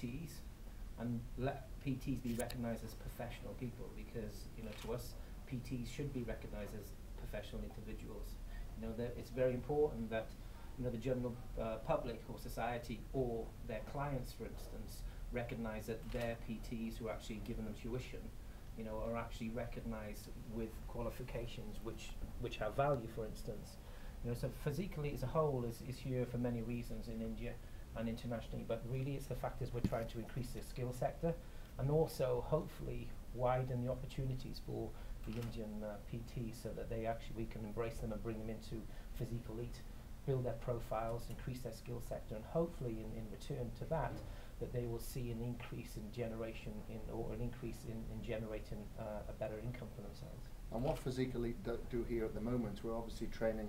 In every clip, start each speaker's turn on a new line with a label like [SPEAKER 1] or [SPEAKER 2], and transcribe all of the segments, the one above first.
[SPEAKER 1] PTs and let PTs be recognised as professional people, because to us PTs should be recognised as professional individuals. That it's very important that the general public or society or their clients, for instance, recognise that their PTs who are actually giving them tuition, are actually recognised with qualifications which have value, for instance. So Physique as a whole is here for many reasons in India and internationally, but really it's the fact is we're trying to increase the skill sector and also hopefully widen the opportunities for the Indian PTs, so that we can embrace them and bring them into Physique Elite, build their profiles, increase their skill sector, and hopefully in return to that they will see an increase in generation or an increase in generating a better income for themselves.
[SPEAKER 2] And what Physique Elite do here at the moment, we're obviously training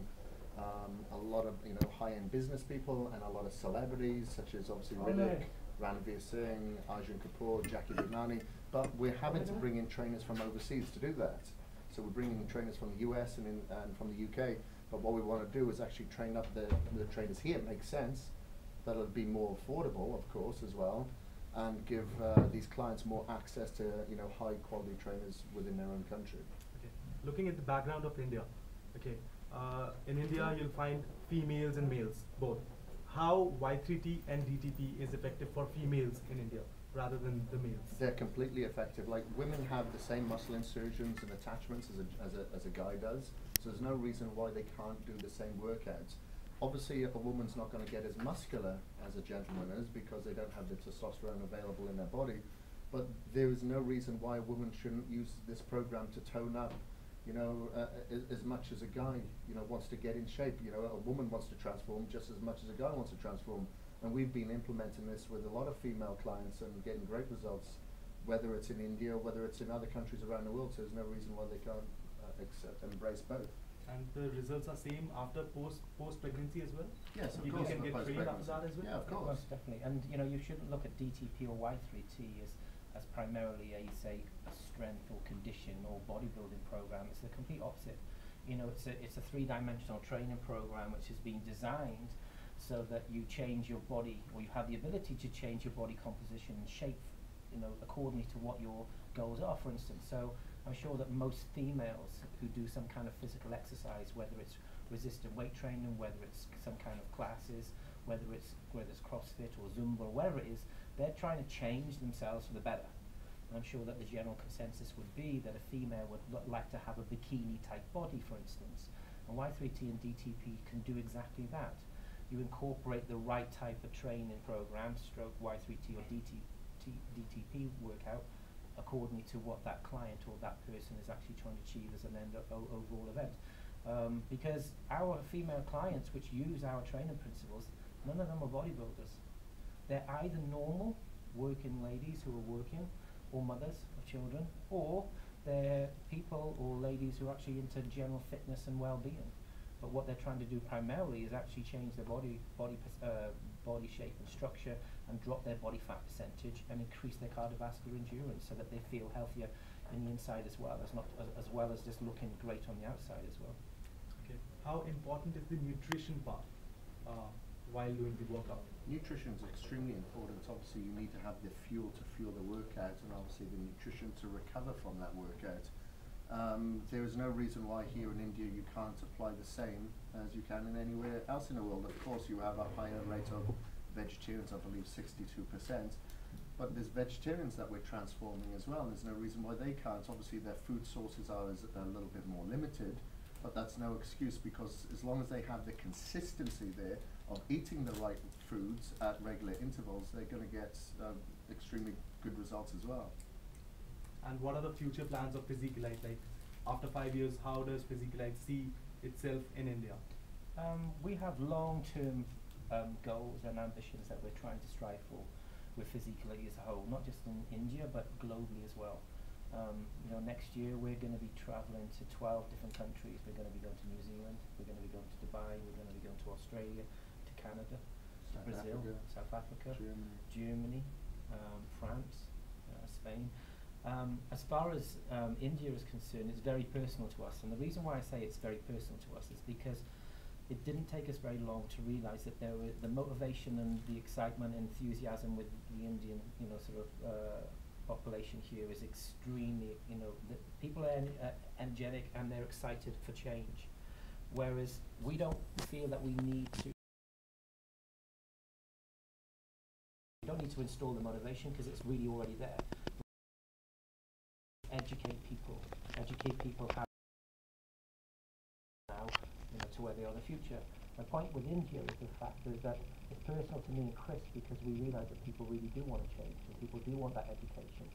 [SPEAKER 2] a lot of high-end business people and a lot of celebrities such as obviously Riddick, Ranveer Singh, Arjun Kapoor, Jackie Bidnani, but we're having to bring in trainers from overseas to do that. So we're bringing in trainers from the US and from the UK, but what we want to do is actually train up the trainers here. It makes sense. That'll be more affordable, of course, as well, and give these clients more access to high-quality trainers within their own country.
[SPEAKER 3] Okay. Looking at the background of India, okay, in India you'll find females and males both. How Y3T and DTP is effective for females in India rather than the males?
[SPEAKER 2] They're completely effective. Like, women have the same muscle insertions and attachments as a guy does, so there's no reason why they can't do the same workouts. Obviously, a woman's not going to get as muscular as a gentleman is because they don't have the testosterone available in their body, but there is no reason why a woman shouldn't use this program to tone up, as much as a guy, wants to get in shape. A woman wants to transform just as much as a guy wants to transform, and we've been implementing this with a lot of female clients and getting great results, whether it's in India, whether it's in other countries around the world. So there's no reason why they can't embrace both.
[SPEAKER 3] And the results are same after post pregnancy as well?
[SPEAKER 2] Yes, of
[SPEAKER 3] People
[SPEAKER 2] course.
[SPEAKER 3] can get trained after that as well?
[SPEAKER 2] Yeah, of course.
[SPEAKER 1] Most definitely. And you shouldn't look at DTP or Y3T as primarily a strength or condition or bodybuilding program. It's the complete opposite. It's a three-dimensional training program which has been designed so that you change your body, or you have the ability to change your body composition and shape, accordingly to what your goals are, for instance. So I'm sure that most females who do some kind of physical exercise, whether it's resistant weight training, whether it's some kind of classes, whether it's CrossFit or Zumba or whatever it is, they're trying to change themselves for the better. And I'm sure that the general consensus would be that a female would like to have a bikini type body, for instance. And Y3T and DTP can do exactly that. You incorporate the right type of training program, stroke Y3T or DTP workout, accordingly to what that client or that person is actually trying to achieve as an overall event. Because our female clients which use our training principles, none of them are bodybuilders. They're either normal working ladies who are working, or mothers of children, or they're people or ladies who are actually into general fitness and well-being. But what they're trying to do primarily is actually change their body shape and structure, and drop their body fat percentage, and increase their cardiovascular endurance, so that they feel healthier in the inside as well as just looking great on the outside as well.
[SPEAKER 3] Okay. How important is the nutrition part while doing the workout?
[SPEAKER 2] Nutrition is extremely important. Obviously, you need to have the fuel to fuel the workout, and obviously the nutrition to recover from that workout. There is no reason why here in India you can't apply the same as you can in anywhere else in the world. Of course, you have a higher rate of vegetarians, I believe 62%, but there's vegetarians that we're transforming as well. There's no reason why they can't. Obviously, their food sources are a little bit more limited, but that's no excuse, because as long as they have the consistency there of eating the right foods at regular intervals, they're going to get extremely good results as well.
[SPEAKER 3] And what are the future plans of Physique Elite? Like, after 5 years, how does Physique Elite see itself in India?
[SPEAKER 1] We have long-term goals and ambitions that we're trying to strive for with Physique Elite as a whole, not just in India but globally as well. Next year we're going to be traveling to 12 different countries. We're going to be going to New Zealand, we're going to be going to Dubai, we're going to be going to Australia, to Canada, to Brazil, South Africa, Germany, France, Spain. As far as India is concerned, it's very personal to us, and the reason why I say it's very personal to us is because it didn't take us very long to realise that there were the motivation and the excitement and enthusiasm with the Indian, you know, sort of population here is extremely, you know, the people are energetic and they're excited for change, whereas we don't feel that we need to. We don't need to install the motivation because it's really already there. Educate people how now, you know, to where they are in the future. My point with India is the fact is that it's personal to me and Kris because we realise that people really do want to change and people do want that education.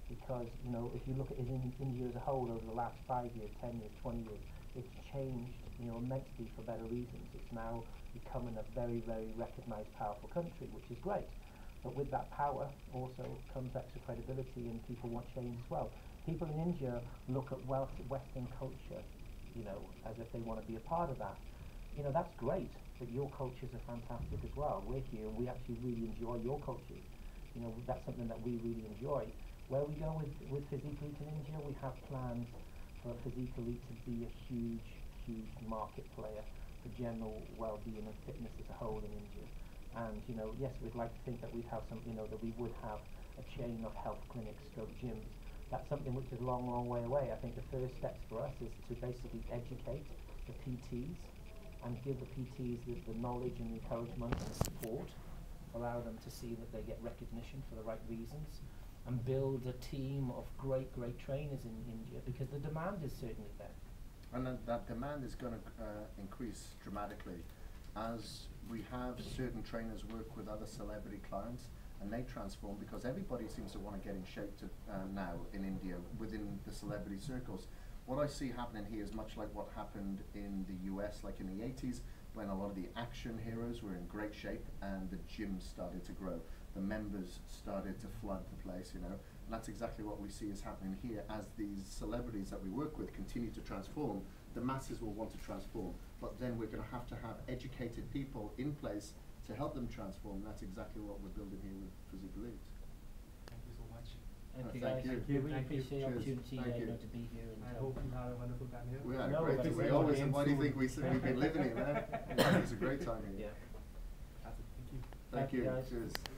[SPEAKER 1] Because, you know, if you look at it in India as a whole over the last 5 years, 10 years, 20 years, it's changed, you know, immensely for better reasons. It's now becoming a very, very recognised, powerful country, which is great. But with that power also comes extra credibility and people want change as well. People in India look at Western culture, you know, as if they want to be a part of that. You know, that's great, but your cultures are fantastic as well. We're here and we actually really enjoy your cultures. You know, that's something that we really enjoy. Where we go with Physique Elite in India, we have plans for Physique Elite to be a huge, huge market player for general well-being and fitness as a whole in India. And, you know, yes, we'd like to think that we'd have some, you know, that we would have a chain of health clinics, stroke gyms. That's something which is a long, long way away. I think the first steps for us is to basically educate the PTs and give the PTs the knowledge and the encouragement and the support, allow them to see that they get recognition for the right reasons, and build a team of great, great trainers in India because the demand is certainly there.
[SPEAKER 2] And that demand is going to increase dramatically as we have certain trainers work with other celebrity clients and they transform because everybody seems to want to get in shape now in India within the celebrity circles. What I see happening here is much like what happened in the US, like in the 80s, when a lot of the action heroes were in great shape and the gyms started to grow. The members started to flood the place, you know. And that's exactly what we see is happening here. As these celebrities that we work with continue to transform, the masses will want to transform. But then we're going to have educated people in place to help them transform. And that's exactly what we're building here with Physique Elite.
[SPEAKER 3] Thank you so much.
[SPEAKER 1] Thank you,
[SPEAKER 2] thank
[SPEAKER 1] guys.
[SPEAKER 2] you.
[SPEAKER 1] We really
[SPEAKER 3] Thank you.
[SPEAKER 1] appreciate the opportunity
[SPEAKER 2] Thank you.
[SPEAKER 1] you know, to be here. And
[SPEAKER 3] I hope you had a wonderful time here.
[SPEAKER 2] We had
[SPEAKER 1] No,
[SPEAKER 2] a great
[SPEAKER 1] that's
[SPEAKER 2] time. We
[SPEAKER 1] great.
[SPEAKER 2] always,
[SPEAKER 3] Again
[SPEAKER 2] why do you
[SPEAKER 3] soon.
[SPEAKER 2] think we've been living here, man? It's a great time here.
[SPEAKER 1] Yeah.
[SPEAKER 3] That's it. Thank you.
[SPEAKER 2] Thank you.
[SPEAKER 1] Guys.
[SPEAKER 2] Cheers.